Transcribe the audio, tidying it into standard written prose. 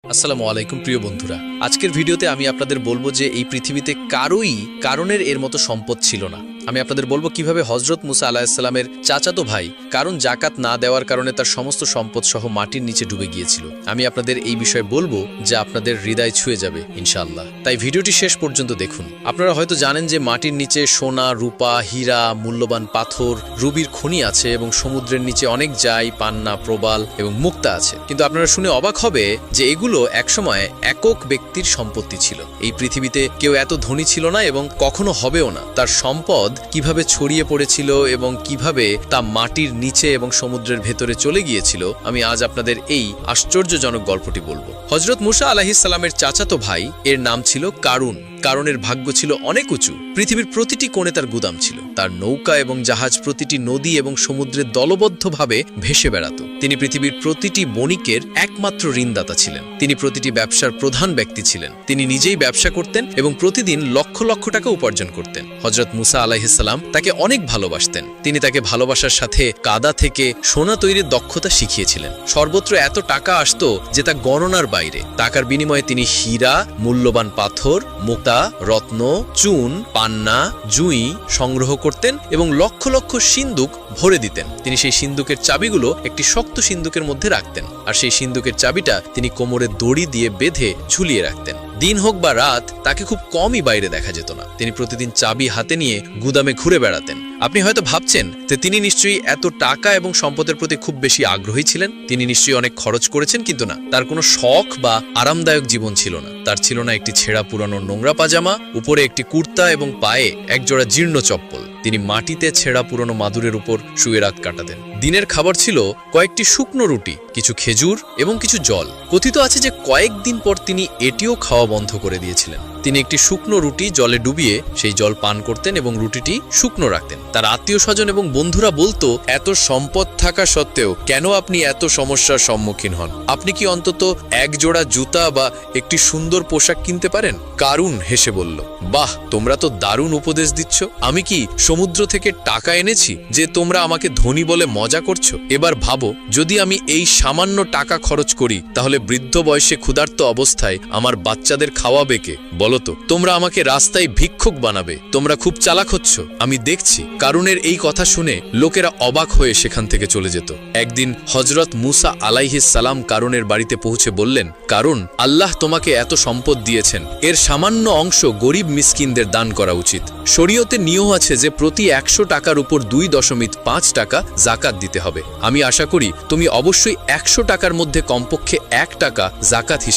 আসসালামু আলাইকুম প্রিয় বন্ধুরা, আজকের ভিডিওতে আমি আপনাদের বলবো যে এই পৃথিবীতে কারোই কারণের এর মতো সম্পদ ছিল না। আমি আপনাদের বলবো কিভাবে হযরত মুসা আলাইহিসসালামের চাচাতো ভাই কারণ জাকাত না দেওয়ার কারণে তার সমস্ত সম্পদ সহ মাটির নিচে ডুবে গিয়েছিল। আমি আপনাদের এই বিষয়ে বলবো যা আপনাদের হৃদয় ছুঁয়ে যাবে ইনশাআল্লাহ। তাই ভিডিওটি শেষ পর্যন্ত দেখুন। আপনারা হয়তো জানেন যে মাটির নিচে সোনা, রূপা, হীরা, মূল্যবান পাথর, রুবির খনি আছে এবং সমুদ্রের নিচে অনেক জাই, পান্না, প্রবাল এবং মুক্তা আছে। কিন্তু আপনারা শুনে অবাক হবে যে এগুলো একসময় একক ব্যক্তির সম্পত্তি ছিল। এই পৃথিবীতে কেউ এত ধনী ছিল না এবং কখনো হবেও না। তার সম্পদ কিভাবে ছড়িয়ে পড়েছিল এবং কিভাবে তা মাটির নিচে এবং সমুদ্রের ভেতরে চলে গিয়েছিল, আমি আজ আপনাদের এই আশ্চর্যজনক গল্পটি বলবো। হযরত মুসা আলাইহিস সালামের চাচাতো ভাই এর নাম ছিল কারুন। কারণের ভাগ্য ছিল অনেক উঁচু। পৃথিবীর প্রতিটি কোণে তার গুদাম ছিল। তার নৌকা এবং জাহাজ প্রতিটি নদী এবং সমুদ্রে দলবদ্ধভাবে ভেসে বেড়াত। তিনি পৃথিবীর প্রতিটি বণিকের একমাত্র ঋণদাতা ছিলেন। তিনি প্রতিটি ব্যবসার প্রধান ব্যক্তি ছিলেন। তিনি নিজেই ব্যবসা করতেন এবং প্রতিদিন লক্ষ লক্ষ টাকা উপার্জন করতেন। হযরত মুসা আলাইহিস সালাম তাকে অনেক ভালোবাসতেন। তিনি তাকে ভালোবাসার সাথে কাদা থেকে সোনা তৈরির দক্ষতা শিখিয়েছিলেন। সর্বত্র এত টাকা আসতো যে তা গণনার বাইরে। টাকার বিনিময়ে তিনি হীরা, মূল্যবান পাথর, মুক্তা, রত্ন, চুন, পান্না, জুঁই সংগ্রহ করতেন এবং লক্ষ লক্ষ সিন্দুক ভরে দিতেন। তিনি সেই সিন্দুকের চাবিগুলো একটি শক্ত সিন্দুকের মধ্যে রাখতেন, আর সেই সিন্দুকের চাবিটা তিনি কোমরে দড়ি দিয়ে বেঁধে ঝুলিয়ে রাখতেন। দিন হোক বা রাত, তাকে খুব কমই বাইরে দেখা যেত না। তিনি প্রতিদিন চাবি হাতে নিয়ে গুদামে ঘুরে বেড়াতেন। আপনি হয়তো ভাবছেন যে তিনি নিশ্চয়ই এত টাকা এবং সম্পদের প্রতি খুব বেশি আগ্রহী ছিলেন। তিনি নিশ্চয়ই অনেক খরচ করেছেন, কিন্তু না, তার কোনো শখ বা আরামদায়ক জীবন ছিল না। তার ছিল না একটি ছেঁড়া পুরানো নোংরা পাজামা, উপরে একটি কুর্তা এবং পায়ে একজোড়া জীর্ণ চপ্পল। তিনি মাটিতে ছেঁড়া পুরনো মাদুরের উপর শুয়ে রাত কাটাতেন। দিনের খাবার ছিল কয়েকটি শুকনো রুটি, কিছু খেজুর এবং কিছু জল। কথিত আছে যে কয়েকদিন পর তিনি এটিও খাওয়া বন্ধ করে দিয়েছিলেন। তিনি একটি শুকনো রুটি জলে ডুবিয়ে সেই জল পান করতেন এবং রুটিটি শুকনো রাখতেন। তার আত্মীয় স্বজন এবং বন্ধুরা বলতো, এত সম্পদ থাকা সত্ত্বেও কেন আপনি এত সমস্যার সম্মুখীন হন? আপনি কি অন্তত এক জোড়া জুতা বা একটি সুন্দর পোশাক কিনতে পারেন? কারুন হেসে বলল, বাহ, তোমরা তো দারুণ উপদেশ দিচ্ছ। আমি কি সমুদ্র থেকে টাকা এনেছি যে তোমরা আমাকে ধনী বলে মজা করছো? এবার ভাবো, যদি আমি এই সামান্য টাকা খরচ করি, তাহলে বৃদ্ধ বয়সে ক্ষুধার্ত অবস্থায় আমার বাচ্চাদের খাওয়াবে কে? বলতো, তোমরা আমাকে রাস্তায় ভিক্ষুক বানাবে। তোমরা খুব চালাক হচ্ছ, আমি দেখছি। কারুনের এই কথা শুনে লোকেরা অবাক হয়ে সেখান থেকে চলে যেত। একদিন হযরত মুসা আলাইহিস সালাম কারুনের বাড়িতে পৌঁছে বললেন, কারুন, আল্লাহ তোমাকে এত সম্পদ দিয়েছেন, এর সামান্য অংশ গরিব মিসকিনদের দান করা উচিত। শরীয়তে নিয়ম আছে যে প্রতি 100 টাকার উপর 2.5 টাকা জাকাত দিতে হবে। আমি আশা করি তুমি অবশ্যই 100 টাকার মধ্যে কমপক্ষে 1 টাকা জাকাত